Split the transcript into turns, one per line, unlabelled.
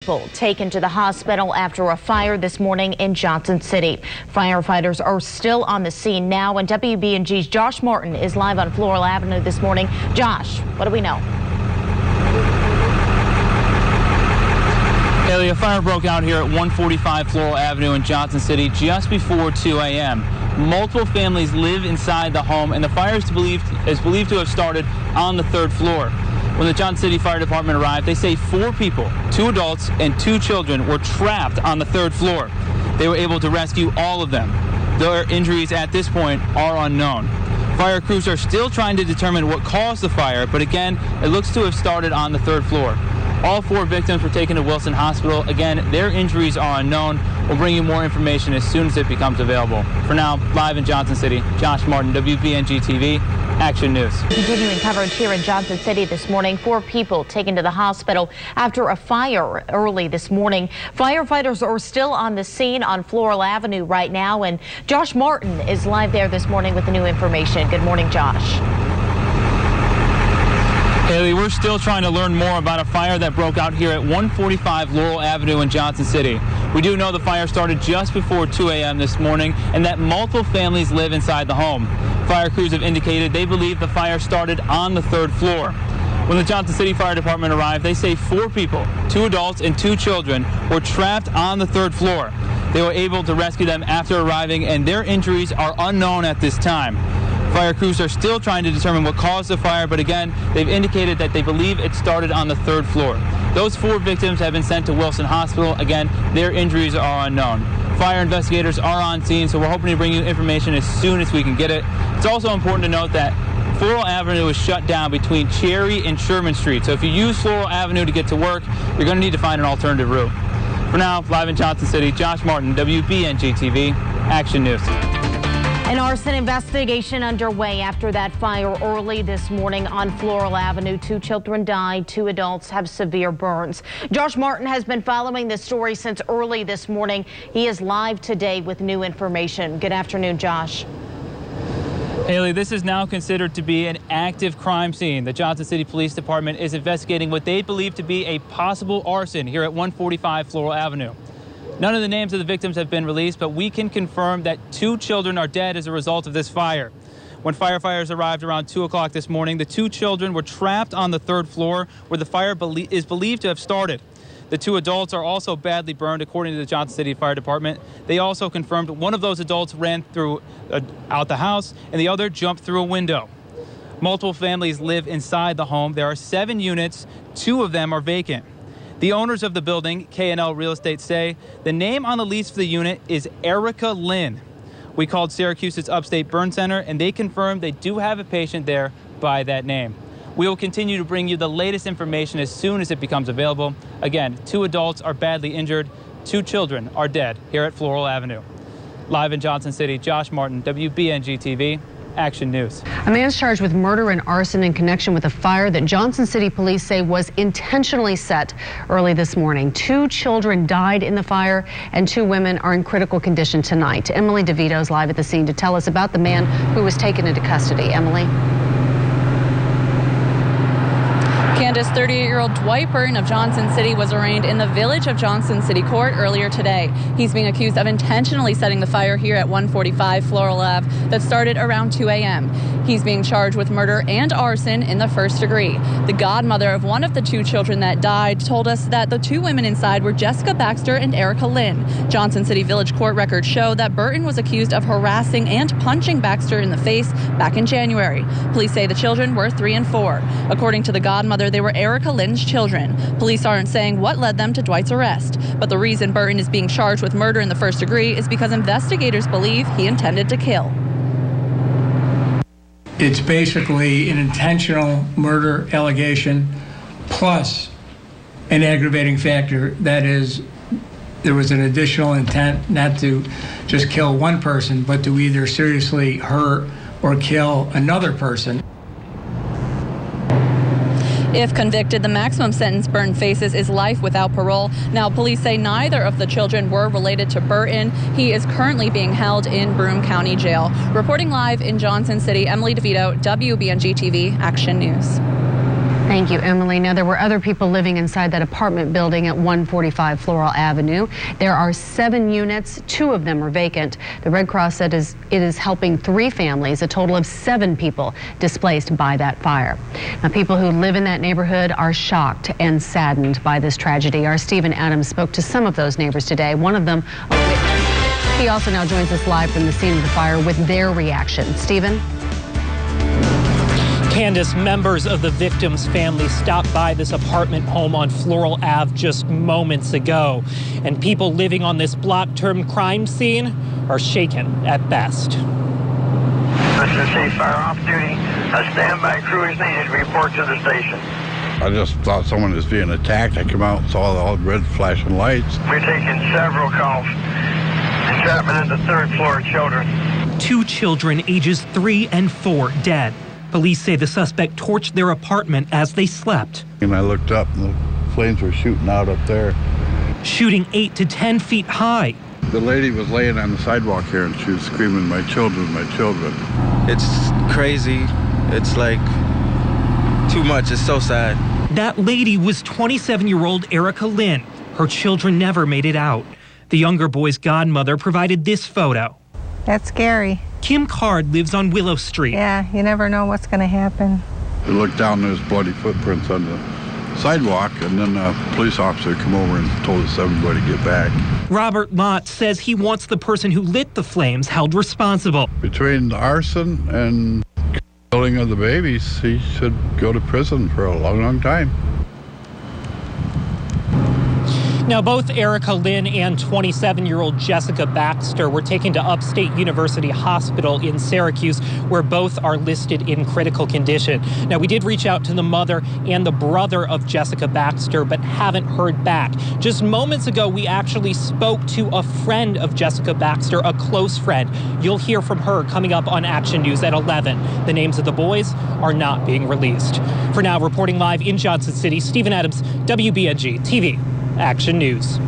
People taken to the hospital after a fire this morning in Johnson City. Firefighters are still on the scene now, and WBNG's Josh Martin is live on Floral Avenue this morning. Josh, what do we know?
Haley, a fire broke out here at 145 Floral Avenue in Johnson City just before 2 a.m. Multiple families live inside the home, and the fire is believed to have started on the third floor. When the Johnson City Fire Department arrived, they say 4 people, 2 adults and 2 children, were trapped on the third floor. They were able to rescue all of them. Their injuries at this point are unknown. Fire crews are still trying to determine what caused the fire, but again, it looks to have started on the third floor. All 4 victims were taken to Wilson Hospital. Again, their injuries are unknown. We'll bring you more information as soon as it becomes available. For now, live in Johnson City, Josh Martin, WBNG TV, Action News.
Continuing coverage here in Johnson City this morning. 4 people taken to the hospital after a fire early this morning. Firefighters are still on the scene on Floral Avenue right now, and Josh Martin is live there this morning with the new information. Good morning, Josh.
Haley, we're still trying to learn more about a fire that broke out here at 145 Laurel Avenue in Johnson City. We do know the fire started just before 2 a.m. this morning and that multiple families live inside the home. Fire crews have indicated they believe the fire started on the third floor. When the Johnson City Fire Department arrived, they say 4 people, 2 adults and 2 children, were trapped on the third floor. They were able to rescue them after arriving, and their injuries are unknown at this time. Fire crews are still trying to determine what caused the fire, but again, they've indicated that they believe it started on the third floor. Those 4 victims have been sent to Wilson Hospital. Again, their injuries are unknown. Fire investigators are on scene, so we're hoping to bring you information as soon as we can get it. It's also important to note that Floral Avenue is shut down between Cherry and Sherman Street, so if you use Floral Avenue to get to work, you're going to need to find an alternative route. For now, live in Johnson City, Josh Martin, WBNG TV, Action News.
An arson investigation underway after that fire early this morning on Floral Avenue. 2 children died, 2 adults have severe burns. Josh Martin has been following this story since early this morning. He is live today with new information. Good afternoon, Josh.
Haley, this is now considered to be an active crime scene. The Johnson City Police Department is investigating what they believe to be a possible arson here at 145 Floral Avenue. None of the names of the victims have been released, but we can confirm that 2 children are dead as a result of this fire. When firefighters arrived around 2 o'clock this morning, the 2 children were trapped on the third floor where the fire is believed to have started. The 2 adults are also badly burned, according to the Johnson City Fire Department. They also confirmed one of those adults ran out the house and the other jumped through a window. Multiple families live inside the home. There are 7 units. 2 of them are vacant. The owners of the building, K&L Real Estate, say the name on the lease for the unit is Erica Lynn. We called Syracuse's Upstate Burn Center, and they confirmed they do have a patient there by that name. We will continue to bring you the latest information as soon as it becomes available. Again, 2 adults are badly injured. 2 children are dead here at Floral Avenue. Live in Johnson City, Josh Martin, WBNG TV. Action News.
A man's charged with murder and arson in connection with a fire that Johnson City police say was intentionally set early this morning. 2 children died in the fire and 2 women are in critical condition tonight. Emily DeVito is live at the scene to tell us about the man who was taken into custody. Emily.
Candace, 38-year-old Dwight Burton of Johnson City was arraigned in the Village of Johnson City Court earlier today. He's being accused of intentionally setting the fire here at 145 Floral Ave that started around 2 a.m. He's being charged with murder and arson in the first degree. The godmother of one of the 2 children that died told us that the 2 women inside were Jessica Baxter and Erica Lynn. Johnson City Village Court records show that Burton was accused of harassing and punching Baxter in the face back in January. Police say the children were 3 and 4. According to the godmother, they were Erica Lynn's children. Police aren't saying what led them to Dwight's arrest, but the reason Burton is being charged with murder in the first degree is because investigators believe he intended to kill.
It's basically an intentional murder allegation plus an aggravating factor. That is, there was an additional intent not to just kill one person, but to either seriously hurt or kill another person.
If convicted, the maximum sentence Burton faces is life without parole. Now, police say neither of the children were related to Burton. He is currently being held in Broome County Jail. Reporting live in Johnson City, Emily DeVito, WBNG TV, Action News.
Thank you, Emily. Now, there were other people living inside that apartment building at 145 Floral Avenue. There are 7 units. 2 of them are vacant. The Red Cross said it is helping 3 families, a total of 7 people displaced by that fire. Now, people who live in that neighborhood are shocked and saddened by this tragedy. Our Stephen Adams spoke to some of those neighbors today. One of them, a witness. He also now joins us live from the scene of the fire with their reaction. Stephen?
Candace, members of the victim's family stopped by this apartment home on Floral Ave just moments ago. And people living on this block-termed crime scene are shaken at best.
This is ceasefire off duty. A standby crew is needed. Report to the station.
I just thought someone was being attacked. I came out and saw all the red flashing lights.
We're taking several calls. Entrapment at the 3rd floor, children.
2 children ages 3 and 4 dead. Police say the suspect torched their apartment as they slept.
And I looked up and the flames were shooting out up there.
Shooting 8 to 10 feet high.
The lady was laying on the sidewalk here and she was screaming, "My children, my children."
It's crazy. It's like too much. It's so sad.
That lady was 27-year-old Erica Lynn. Her children never made it out. The younger boy's godmother provided this photo.
That's scary.
Kim Card lives on Willow Street.
Yeah, you never know what's going to happen.
I looked down, there's bloody footprints on the sidewalk, and then a police officer came over and told us everybody to get back.
Robert Lott says he wants the person who lit the flames held responsible.
Between the arson and killing of the babies, he should go to prison for a long, long time.
Now, both Erica Lynn and 27-year-old Jessica Baxter were taken to Upstate University Hospital in Syracuse, where both are listed in critical condition. Now, we did reach out to the mother and the brother of Jessica Baxter, but haven't heard back. Just moments ago, we actually spoke to a friend of Jessica Baxter, a close friend. You'll hear from her coming up on Action News at 11. The names of the boys are not being released. For now, reporting live in Johnson City, Stephen Adams, WBNG TV. Action News.